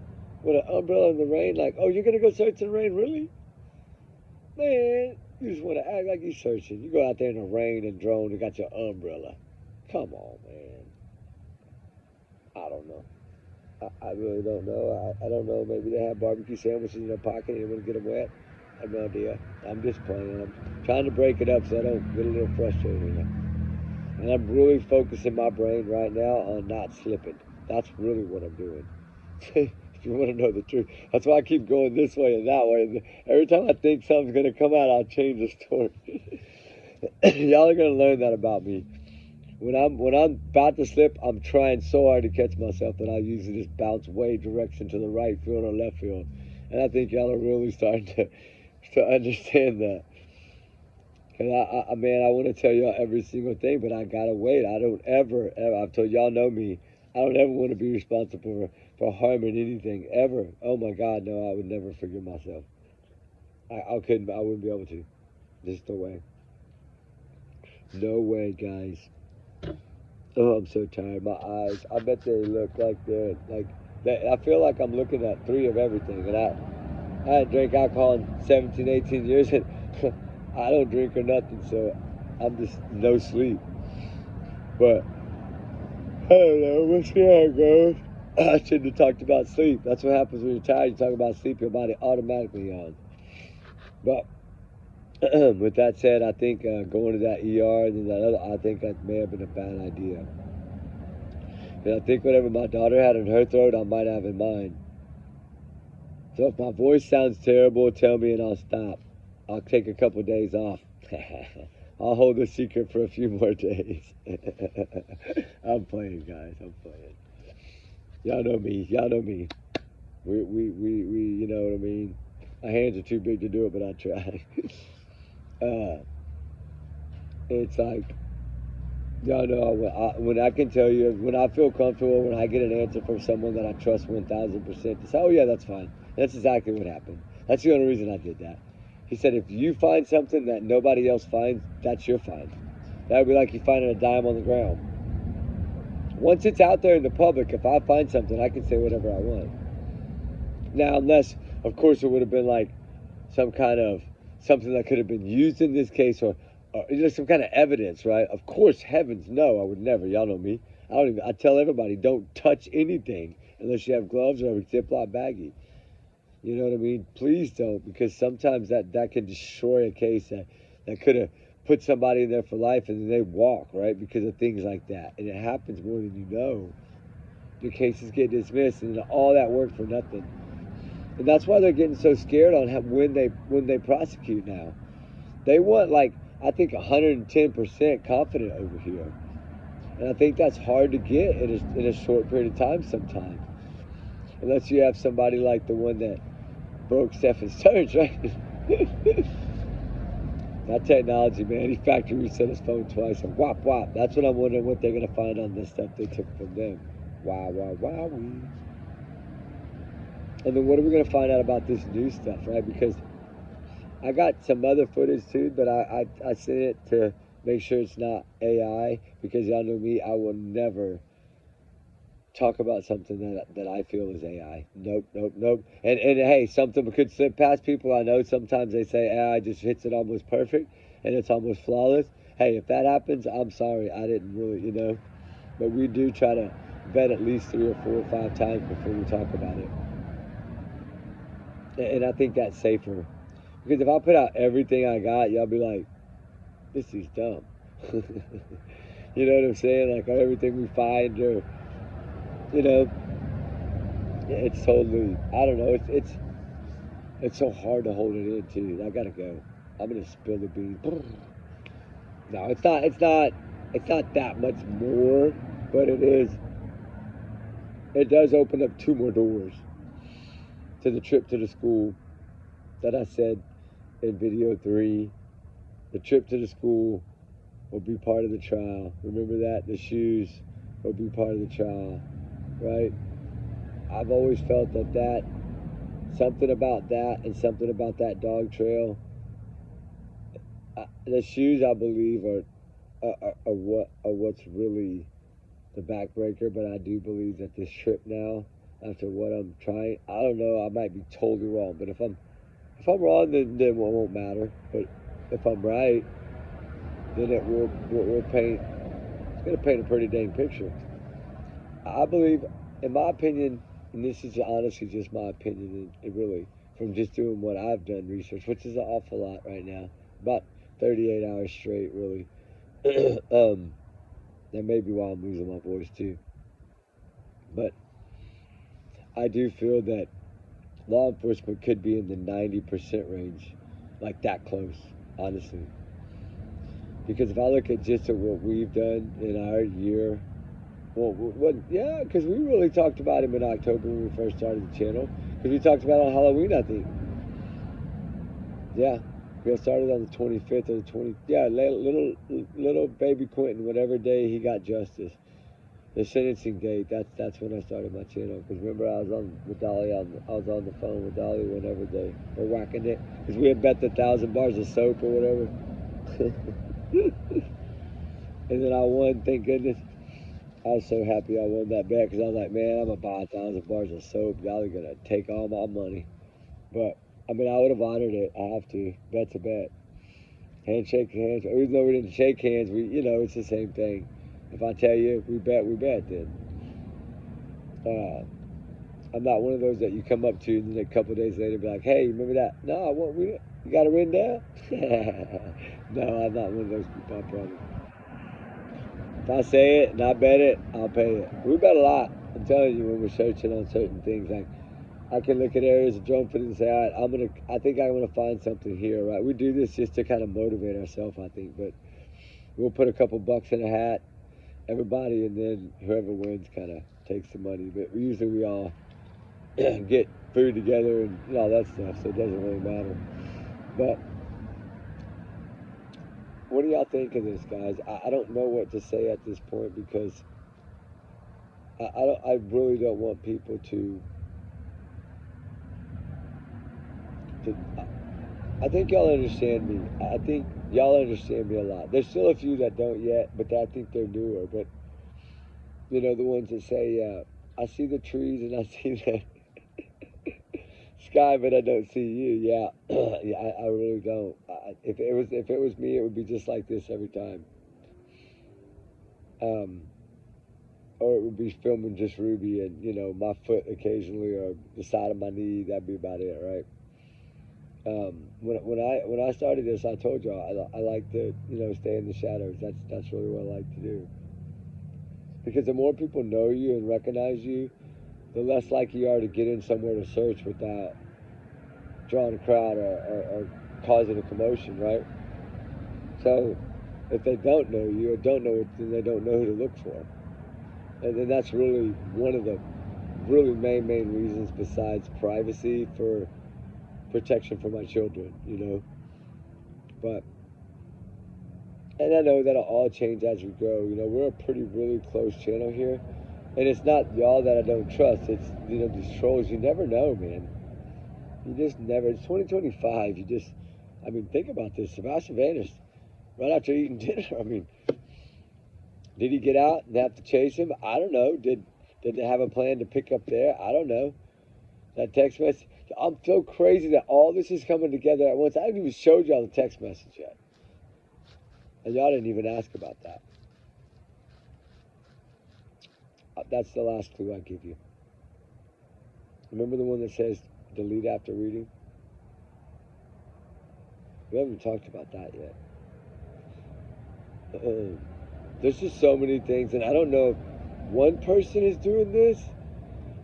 with an umbrella in the rain, like, oh, you're gonna go search in the rain, really? Man, you just want to act like you're searching. You go out there in the rain and drone and got your umbrella. Come on, man. I don't know. I really don't know. I don't know. Maybe they have barbecue sandwiches in their pocket and they want to get them wet. I have no idea. I'm just playing. I'm trying to break it up so I don't get a little frustrated. And I'm really focusing my brain right now on not slipping. That's really what I'm doing. If you want to know the truth. That's why I keep going this way and that way. And every time I think something's going to come out, I'll change the story. Y'all are going to learn that about me. When I'm about to slip, I'm trying so hard to catch myself that I usually just bounce way direction to the right field or left field. And I think y'all are really starting to understand that. Cause man, I want to tell y'all every single thing, but I gotta wait. I don't ever, I've told y'all know me. I don't ever want to be responsible for harming anything ever. Oh my God, no, I would never forgive myself. I couldn't. I wouldn't be able to. There's no way. No way, guys. Oh, I'm so tired. My eyes. I bet they look like they're like. I feel like I'm looking at three of everything, and I hadn't drank alcohol in 17, 18 years, and I don't drink or nothing, so I'm just no sleep. But I don't know. We'll see how it goes. I shouldn't have talked about sleep. That's what happens when you're tired. You talk about sleep, your body automatically yawns. But with that said, I think going to that ER and that other, I think that may have been a bad idea. And I think whatever my daughter had in her throat, I might have in mine. So if my voice sounds terrible, tell me and I'll stop. I'll take a couple days off. I'll hold the secret for a few more days. I'm playing, guys. I'm playing. Y'all know me. Y'all know me. We you know what I mean? My hands are too big to do it, but I try. It's like, y'all know when I can tell you, when I feel comfortable, when I get an answer from someone that I trust 1,000%, to say, oh yeah, that's fine. That's exactly what happened. That's the only reason I did that. He said, if you find something that nobody else finds, that's your find. That would be like you finding a dime on the ground. Once it's out there in the public, if I find something, I can say whatever I want. Now, unless, of course, it would have been like some kind of something that could have been used in this case, or some kind of evidence, right? Of course, heavens no, I would never. Y'all know me. I tell everybody, don't touch anything unless you have gloves or a Ziploc baggie. You know what I mean? Please don't, because sometimes that can destroy a case that could have put somebody in there for life and then they walk, right? Because of things like that. And it happens more than you know. Your cases get dismissed and all that work for nothing. And that's why they're getting so scared on when they prosecute now. They want, like, I think 110% confident over here. And I think that's hard to get in a short period of time sometimes. Unless you have somebody like the one that broke Stefan's turns, right? That technology, man. He factory reset his phone twice and whop whop. That's what I'm wondering what they're gonna find on this stuff they took from them. Wow, wow, wow. And then what are we gonna find out about this new stuff, right? Because I got some other footage too, but I sent it to make sure it's not AI, because y'all know me, I will never talk about something that I feel is AI. Nope, nope, nope. And hey, something could slip past people. I know sometimes they say AI just hits it almost perfect and it's almost flawless. Hey, if that happens, I'm sorry. I didn't really, but we do try to vet at least 3 or 4 or 5 times before we talk about it. And I think that's safer. Because if I put out everything I got, y'all be like, this is dumb. You know what I'm saying? Like everything we find, or it's totally, I don't know. It's so hard to hold it in too. I gotta go. I'm gonna spill the beans. No, it's not. It's not that much more, but it is. It does open up 2 more doors to the trip to the school that I said in video 3. The trip to the school will be part of the trial. Remember that? The shoes will be part of the trial, right? I've always felt that something about that and something about that dog trail. The shoes, I believe, are what's really the backbreaker. But I do believe that this trip now, after what I'm trying, I don't know, I might be totally wrong. But if I'm wrong, then it won't matter. But if I'm right, then will paint. It's gonna paint a pretty dang picture. I believe, in my opinion, and this is honestly just my opinion, it really, from just doing what I've done research, which is an awful lot right now, about 38 hours straight, really. That may be why I'm losing my voice too. But I do feel that law enforcement could be in the 90% range, like that close, honestly. Because if I look at just at what we've done in our year, well, yeah, because we really talked about him in October when we first started the channel. Because we talked about it on Halloween, I think. Yeah, we got started on the 25th or the 20th. Yeah, little baby Quentin, whatever day he got justice, the sentencing date. That's when I started my channel. Because remember, I was on with Dolly. I was on the phone with Dolly whenever they were whacking it. Because we had bet the 1,000 bars of soap or whatever. And then I won. Thank goodness. I was so happy I won that bet because I was like, man, I'm gonna buy 1,000 bars of soap. Y'all are gonna take all my money. But I mean, I would have honored it. I have to. Bet's a bet. Handshake hands. Even though we didn't shake hands, it's the same thing. If I tell you we bet, we bet. Then I'm not one of those that you come up to and then a couple of days later be like, hey, remember that? No, you got it written down? No, I'm not one of those people. I promise. If I say it and I bet it, I'll pay it. We bet a lot. I'm telling you, when we're searching on certain things, like I can look at areas of drone footage and say, all right, I think I'm gonna find something here, right? We do this just to kind of motivate ourselves, I think, but we'll put a couple bucks in a hat, everybody, and then whoever wins kind of takes the money. But usually we all get food together and all that stuff, so it doesn't really matter. But what do y'all think of this, guys? I don't know what to say at this point because I really don't want people to. I think y'all understand me. I think y'all understand me a lot. There's still a few that don't yet, but I think they're newer. But the ones that say, "I see the trees and I see the sky, but I don't see you." Yeah, yeah, I really don't. If it was me, it would be just like this every time. Um, or it would be filming just Ruby and my foot occasionally or the side of my knee. That'd be about it, right? When I started this, I told y'all I like to stay in the shadows. That's really what I like to do. Because the more people know you and recognize you, the less likely you are to get in somewhere to search without drawing a crowd or causing a commotion, right? So if they don't know you or don't know it, then they don't know who to look for. And then that's really one of the really main reasons besides privacy for protection for my children. But and I know that'll all change as we grow. We're a pretty really close channel here. And it's not y'all that I don't trust. It's these trolls. You never know, man. You just never. It's 2025. I mean, think about this. Sebastian vanished right after eating dinner. I mean, did he get out and have to chase him? I don't know. Did they have a plan to pick up there? I don't know. That text message. I'm so crazy that all this is coming together at once. I haven't even showed y'all the text message yet. And y'all didn't even ask about that. That's the last clue I give you. Remember the one that says delete after reading? We haven't talked about that yet. There's just so many things, and I don't know if one person is doing this,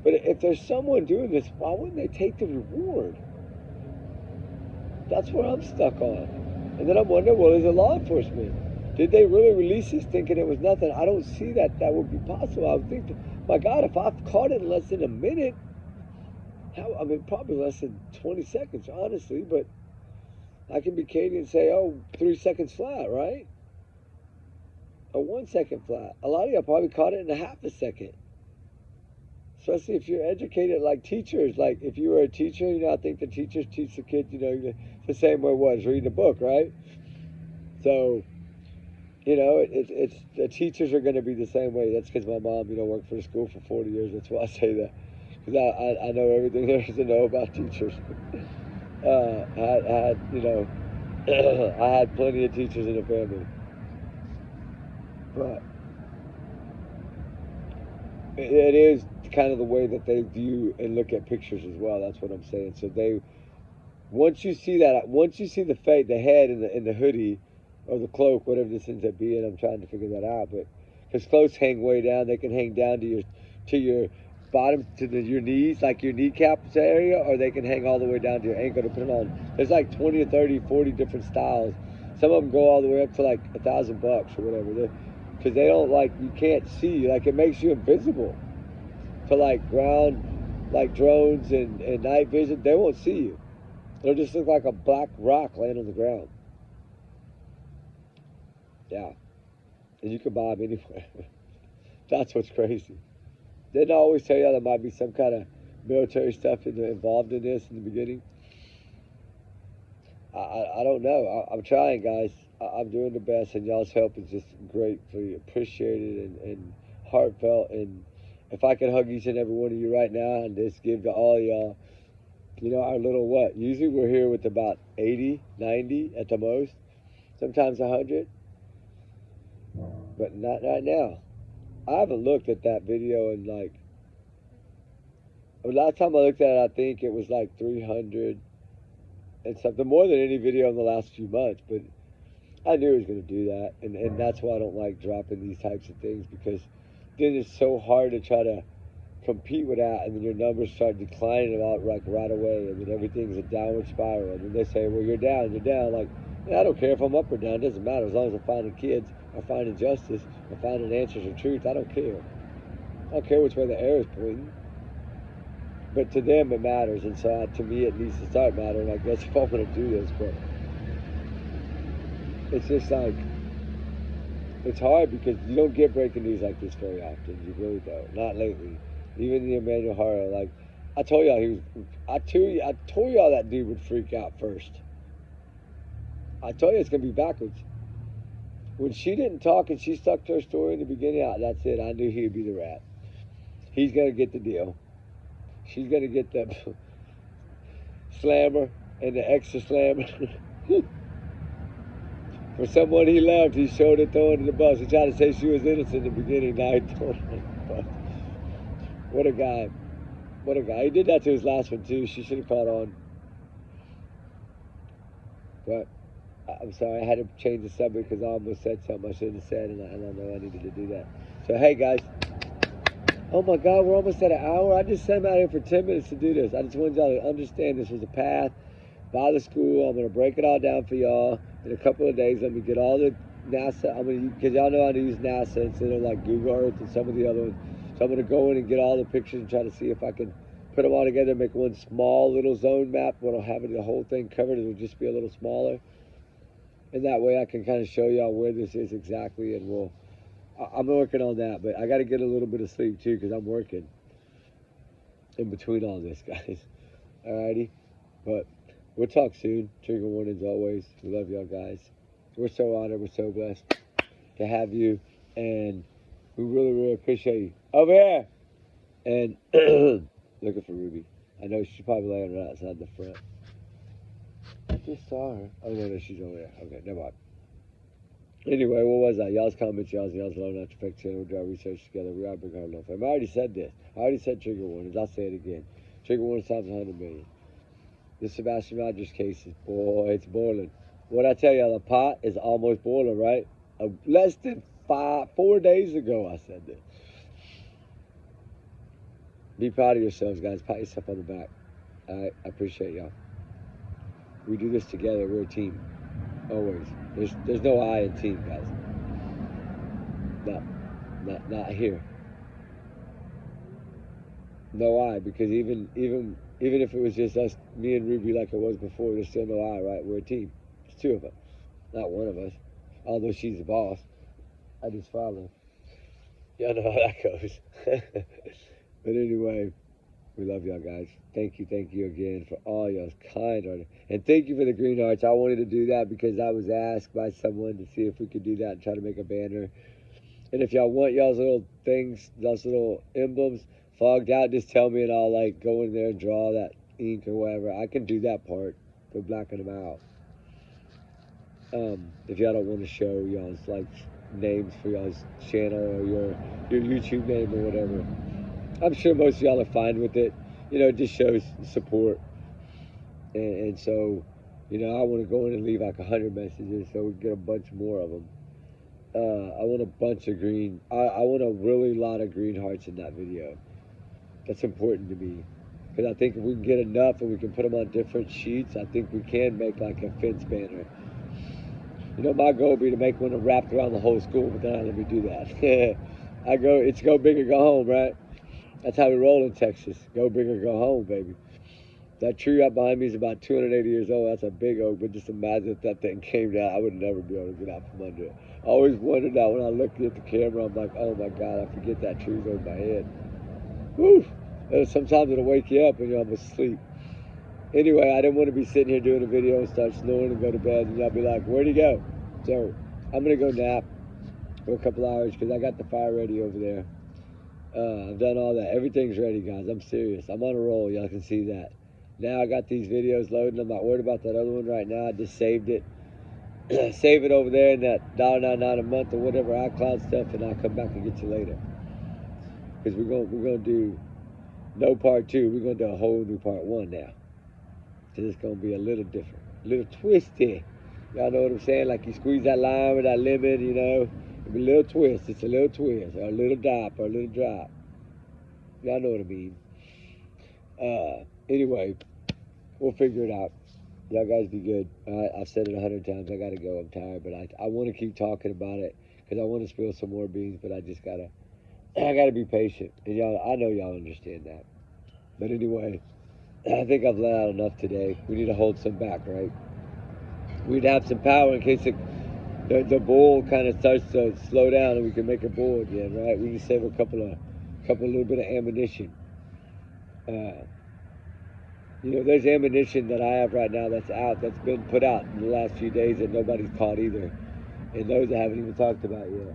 but if there's someone doing this, why wouldn't they take the reward? That's what I'm stuck on. And then I'm wondering, well, is it law enforcement? Did they really release this thinking it was nothing? I don't see that would be possible. I would think, my God, if I've caught it in less than a minute, probably less than 20 seconds, honestly, but I can be Katie and say, oh, 3 seconds flat, right? Or 1 second flat. A lot of y'all probably caught it in a half a second. especially if you're educated like teachers. Like if you were a teacher, I think the teachers teach the kids, the same way was reading a book, right? So, it's the teachers are going to be the same way. That's because my mom, worked for the school for 40 years. That's why I say that. Because I know everything there is to know about teachers. I had, I had plenty of teachers in the family. But it is kind of the way that they view and look at pictures as well. That's what I'm saying. So once you see the face, the head in the hoodie or the cloak, whatever this ends up being, I'm trying to figure that out. But because clothes hang way down, they can hang down to your bottom your knees, like your kneecaps area, or they can hang all the way down to your ankle. Depending on, there's like 20 or 30, 40 different styles. Some of them go all the way up to like $1,000 or whatever. Because they don't you can't see, it makes you invisible to ground, drones and night vision. They won't see you. It'll just look like a black rock laying on the ground. Yeah. And you can buy them anywhere. That's what's crazy. Didn't I always tell you there might be some kind of military stuff involved in this in the beginning? I don't know. I'm trying, guys. I'm doing the best, and y'all's help is just gratefully appreciated and heartfelt. And if I could hug each and every one of you right now and just give to all y'all, our little what? Usually we're here with about 80, 90 at the most, sometimes 100, but not right now. I haven't looked at that video in the last time I looked at it, I think it was 300 and something, more than any video in the last few months. But I knew he was going to do that, and that's why I don't like dropping these types of things, because then it's so hard to try to compete with that, and then your numbers start declining about right away, and then everything's a downward spiral. And then they say, well, you're down. I don't care if I'm up or down. It doesn't matter. As long as I'm finding kids, I'm finding justice, I'm finding answers or truth. I don't care. I don't care which way the air is pointing. But to them, it matters. And so to me, it needs to start mattering, I guess, if I'm going to do this. But it's just it's hard because you don't get breaking news like this very often. You really don't. Not lately. Even the Emmanuel Hara, I told y'all I told y'all that dude would freak out first. I told you it's going to be backwards. When she didn't talk and she stuck to her story in the beginning, that's it. I knew he'd be the rat. He's going to get the deal. She's going to get the slammer and the extra slammer. For someone he loved, he showed her throwing in the bus. He tried to say she was innocent in the beginning. Now he throwing her in the bus. What a guy. What a guy. He did that to his last one, too. She should have caught on. But I'm sorry, I had to change the subject because I almost said something I shouldn't have said, and I know I needed to do that. So, hey, guys. Oh, my God, we're almost at an hour. I just sent him out here for 10 minutes to do this. I just wanted y'all to understand this was a path by the school. I'm going to break it all down for y'all in a couple of days. Let me get all the NASA. Because y'all know how to use NASA instead of Google Earth and some of the other ones. So I'm going to go in and get all the pictures and try to see if I can put them all together and make one small little zone map. When I'll have the whole thing covered, it'll just be a little smaller. And that way I can kind of show y'all where this is exactly, and I'm working on that, but I got to get a little bit of sleep too because I'm working in between all this, guys. Alrighty, but we'll talk soon. Trigger warnings always. We love y'all, guys. We're so honored. We're so blessed to have you, and we really, really appreciate you. Over here! And looking for Ruby. I know she's probably laying right outside the front. I just saw her. Oh, no, she's over there. Okay, never mind. Anyway, what was that? Y'all's comments, y'all's low not to fake channel. We drive research together. We are big hard love fam. I already said this. I already said trigger warnings. I'll say it again. Trigger warnings times 100 million. This Sebastian Rogers case is, boy, it's boiling. What I tell y'all, the pot is almost boiling, right? Less than 4 days ago, I said this. Be proud of yourselves, guys. Pat yourself on the back. I appreciate y'all. We do this together. We're a team. Always. There's no I in team, guys. Not here. No I, because even if it was just us, me and Ruby, like it was before, there's still no I, right? We're a team. It's two of us, not one of us. Although she's the boss, I just follow. Y'all know how that goes. But anyway, we love y'all guys. Thank you again for all y'all's kind art. And thank you for the green hearts. I wanted to do that because I was asked by someone to see if we could do that and try to make a banner. And if y'all want y'all's little things, those little emblems fogged out, just tell me and I'll like go in there and draw that ink or whatever. I can do that part. Go blacken them out. If y'all don't want to show y'all's like names for y'all's channel or your YouTube name or whatever, I'm sure most of y'all are fine with it. You know, it just shows support. And so, you know, I want to go in and leave like 100 messages so we get a bunch more of them. I want a bunch of green. I want a really lot of green hearts in that video. That's important to me. Because I think if we can get enough and we can put them on different sheets, I think we can make like a fence banner. You know, my goal would be to make one wrapped around the whole school, but they're not letting me do that. It's go big or go home, right? That's how we roll in Texas. Go big or go home, baby. That tree right behind me is about 280 years old. That's a big oak, but just imagine if that thing came down. I would never be able to get out from under it. I always wondered that when I looked at the camera, I'm like, oh my God, I forget that tree's over my head. Whew. And sometimes it'll wake you up when you're almost asleep. Anyway, I didn't want to be sitting here doing a video and start snoring and go to bed, and y'all be like, where'd he go? So I'm going to go nap for a couple hours because I got the fire ready over there. I've done all that. Everything's ready, guys. I'm serious. I'm on a roll. Y'all can see that. Now I got these videos loading. I'm not worried about that other one right now. I just saved it. Save it over there in that $1.99 a month or whatever iCloud stuff, and I'll come back and get you later. Because we're gonna do no part two. We're gonna do a whole new part one now. So it's gonna be a little different, a little twisty. Y'all know what I'm saying? Like you squeeze that lime with that lemon, you know. It'll be a little twist. It's a little twist, or a little dop, or a little drop. Y'all know what I mean. Anyway, we'll figure it out. Y'all guys be good. I've said it 100 times. I gotta go. I'm tired, but I want to keep talking about it because I want to spill some more beans. But I just gotta, I gotta be patient. And y'all, I know y'all understand that. But anyway, I think I've let out enough today. We need to hold some back, right? We'd have some power in case the bull kind of starts to slow down and we can make a bull again, right? We can save a couple little bit of ammunition. You know, there's ammunition that I have right now that's out, that's been put out in the last few days that nobody's caught either. And those I haven't even talked about yet.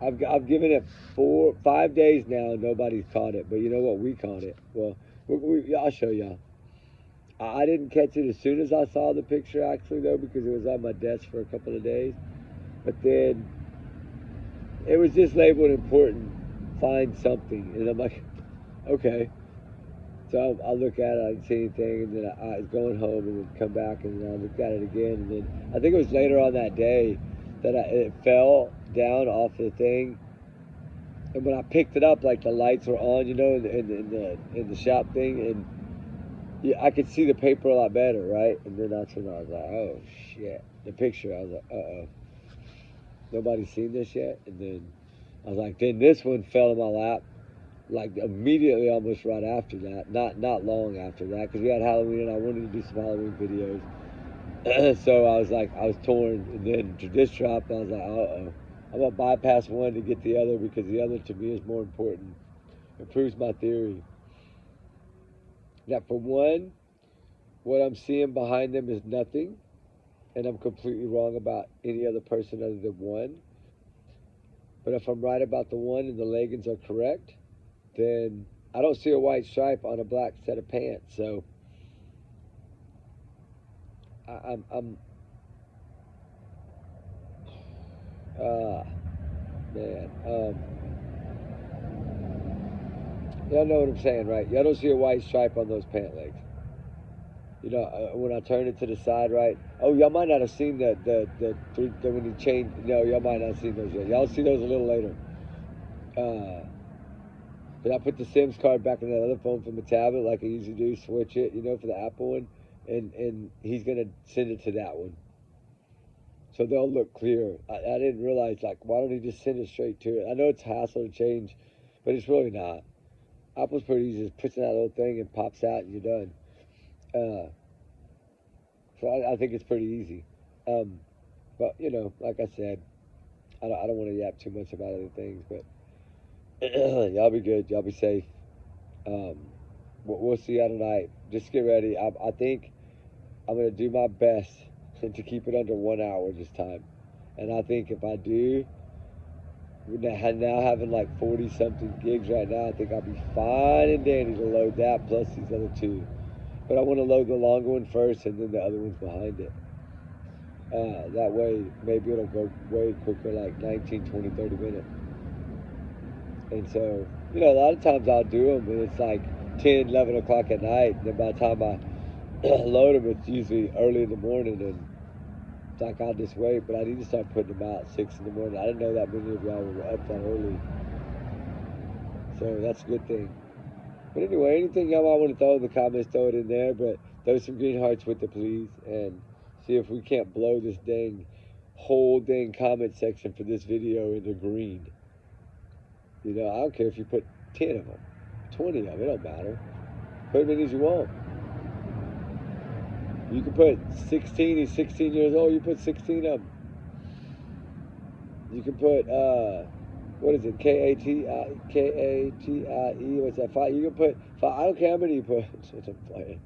I've given it 5 days now and nobody's caught it. But you know what? We caught it. Well, I'll show y'all. I didn't catch it as soon as I saw the picture, actually, though, because it was on my desk for a couple of days. But then it was just labeled important, find something. And I'm like, okay. So I look at it, I didn't see anything, and then I was going home and then come back and I looked at it again. And then I think it was later on that day that it fell down off the thing. And when I picked it up, like the lights were on, you know, in the shop thing, and yeah, I could see the paper a lot better, right? And then that's when I was like, oh shit, the picture. I was like, nobody's seen this yet. And then I was like, then this one fell in my lap, like immediately, almost right after that. Not long after that, because we had Halloween and I wanted to do some Halloween videos. So I was like, I was torn. And then this dropped, and I was like, I'm gonna bypass one to get the other because the other to me is more important. It proves my theory that for one, what I'm seeing behind them is nothing, and I'm completely wrong about any other person other than one. But if I'm right about the one and the leggings are correct, then I don't see a white stripe on a black set of pants. So I'm man. Y'all know what I'm saying, right? Y'all don't see a white stripe on those pant legs. You know, when I turn it to the side, right? Oh, y'all might not have seen the when he changed. No, y'all might not have seen those yet. Y'all see those a little later. But I put the Sims card back in that other phone from the tablet like I usually do, switch it, you know, for the Apple one, and he's gonna send it to that one, so they'll look clear. I didn't realize, like, why don't he just send it straight to it? I know it's hassle to change, but it's really not. Apple's pretty easy. Just puts in that little thing and pops out, and you're done. So I think it's pretty easy. But you know, like I said, I don't want to yap too much about other things, but y'all be good. Y'all be safe. Um, we'll see how tonight. Just get ready. I think I'm going to do my best to keep it under 1 hour this time. And I think if I do, now having like 40 something gigs right now, I think I'll be fine and dandy to load that plus these other two. But I want to load the longer one first and then the other one's behind it. That way, maybe it'll go way quicker, like 19, 20, 30 minutes. And so, a lot of times I'll do them and it's like 10, 11 o'clock at night. And then by the time I load them, it's usually early in the morning. And it's like, I'll just wait. But I need to start putting them out at 6 in the morning. I didn't know that many of y'all were up that early. So that's a good thing. But anyway, anything y'all might want to throw in the comments, throw it in there. But throw some green hearts with it, please. And see if we can't blow this whole comment section for this video into green. I don't care if you put 10 of them, 20 of them, it don't matter. Put as many as you want. You can put 16, he's 16 years old, you put 16 of them. You can put, what is it, Katie, what's that, 5? You can put 5, I don't care how many you put. I'm playing.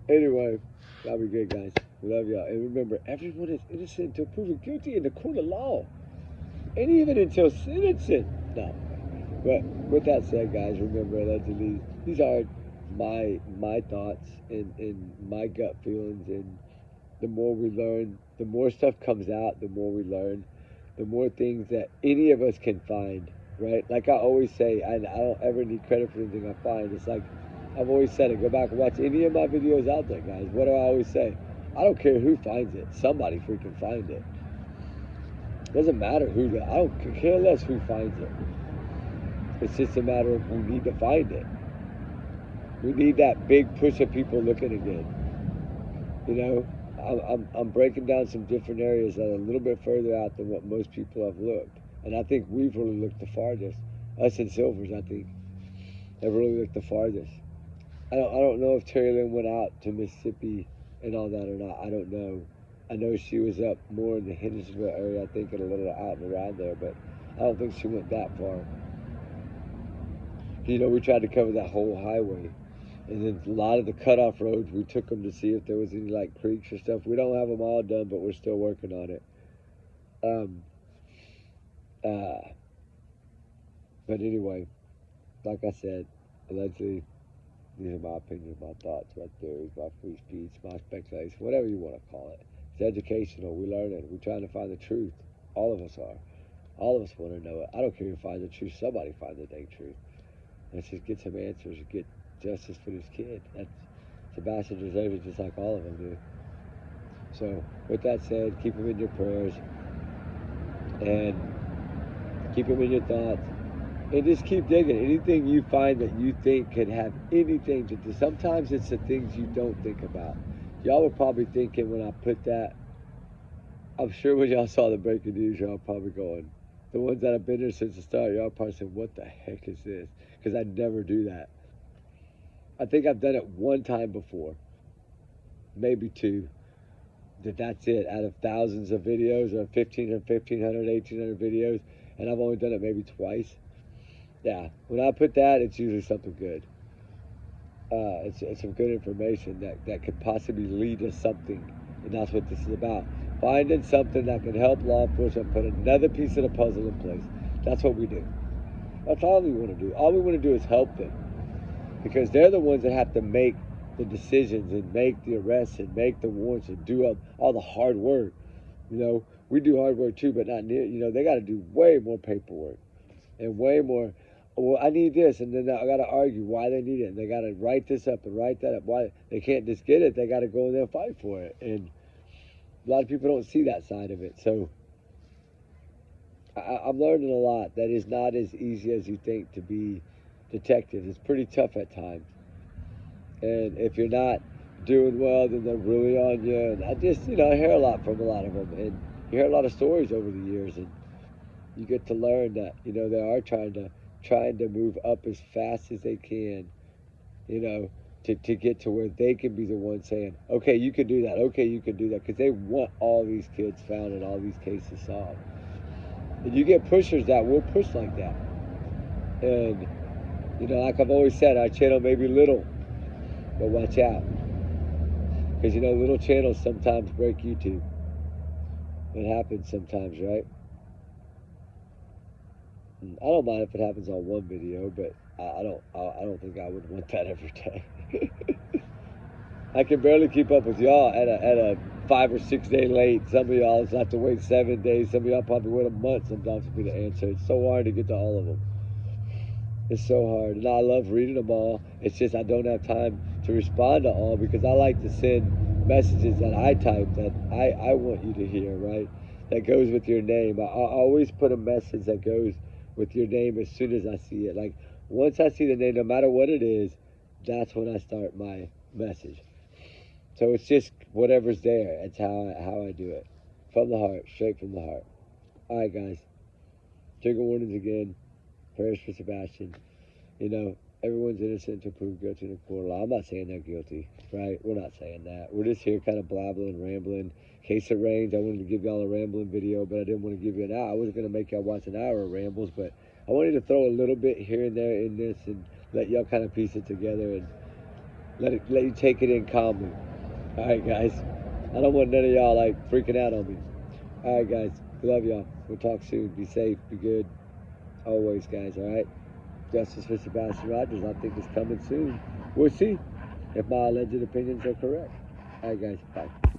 Anyway, that'll be good, guys. We love y'all. And remember, everyone is innocent until proven guilty in the court of law. And even until sentencing. No. But with that said, guys, remember, allegedly, these are my thoughts and my gut feelings. And the more we learn, the more stuff comes out, the more we learn, the more things that any of us can find, right? Like I always say, I don't ever need credit for anything I find. It's like I've always said it. Go back and watch any of my videos out there, guys. What do I always say? I don't care who finds it. Somebody freaking find it. Doesn't matter who. I don't care less who finds it. It's just a matter of we need to find it. We need that big push of people looking again. I'm breaking down some different areas that are a little bit further out than what most people have looked, and I think we've really looked the farthest. Us and Silvers, I think, have really looked the farthest. I don't know if Terry Lynn went out to Mississippi and all that or not. I don't know. I know she was up more in the Hendersonville area, I think, and a little out and around there, but I don't think she went that far. We tried to cover that whole highway. And then a lot of the cutoff roads, we took them to see if there was any, like, creeks or stuff. We don't have them all done, but we're still working on it. But anyway, like I said, allegedly, these are my opinions, my thoughts, my theories, my free speech, my speculation, whatever you want to call it. It's educational. We learn it. We're trying to find the truth. All of us are. All of us want to know it. I don't care who finds the truth. Somebody finds the dang truth. Let's just get some answers and get justice for this kid. That's Sebastian deserves it just like all of them do. So, with that said, keep him in your prayers and keep him in your thoughts. And just keep digging. Anything you find that you think could have anything to do. Sometimes it's the things you don't think about. Y'all were probably thinking when I put that, I'm sure when y'all saw the breaking news, y'all probably going, the ones that have been there since the start, y'all probably saying, what the heck is this? Because I never do that. I think I've done it one time before, maybe two. That's it. Out of thousands of videos, or 1,500, 1,800 videos, and I've only done it maybe twice. Yeah, when I put that, it's usually something good. It's some good information that could possibly lead to something, and that's what this is about. Finding something that can help law enforcement put another piece of the puzzle in place. That's what we do. That's all we want to do. All we want to do is help them, because they're the ones that have to make the decisions and make the arrests and make the warrants and do all the hard work. We do hard work too, but not near. They got to do way more paperwork and way more. Well, I need this, and then I got to argue why they need it, and they got to write this up and write that up. Why they can't just get it? They got to go in there and fight for it, and a lot of people don't see that side of it. So I'm learning a lot. That is not as easy as you think to be detectives. It's pretty tough at times, and if you're not doing well, then they're really on you. And I just, I hear a lot from a lot of them, and you hear a lot of stories over the years, and you get to learn that they are trying to move up as fast as they can, to get to where they can be the one saying, okay, you can do that, okay, you can do that, because they want all these kids found and all these cases solved. And you get pushers that will push like that, and You know, like I've always said, our channel may be little, but watch out. Because, you know, little channels sometimes break YouTube. It happens sometimes, right? I don't mind if it happens on one video, but I don't think I would want that every day. I can barely keep up with y'all at a 5 or 6 day late. Some of y'all have to wait 7 days. Some of y'all probably wait a month sometimes for me to answer. It's so hard to get to all of them. It's so hard, and I love reading them all. It's just I don't have time to respond to all because I like to send messages that I type that I want you to hear, right? That goes with your name. I always put a message that goes with your name as soon as I see it. Like once I see the name, no matter what it is, that's when I start my message. So it's just whatever's there. It's how I do it. From the heart, straight from the heart. All right, guys. Trigger warnings again. Prayers for Sebastian. You know, everyone's innocent until proved guilty in a court of law. I'm not saying they're guilty, right? We're not saying that. We're just here kind of blabbling, rambling. In case it rains, I wanted to give y'all a rambling video, but I didn't want to give you an hour. I wasn't going to make y'all watch an hour of rambles, but I wanted to throw a little bit here and there in this and let y'all kind of piece it together and let you take it in calmly. All right, guys. I don't want none of y'all, like, freaking out on me. All right, guys. Love y'all. We'll talk soon. Be safe. Be good. Always, guys. All right? Justice for Sebastian Rogers, I think, is coming soon. We'll see if my alleged opinions are correct. All right, guys. Bye.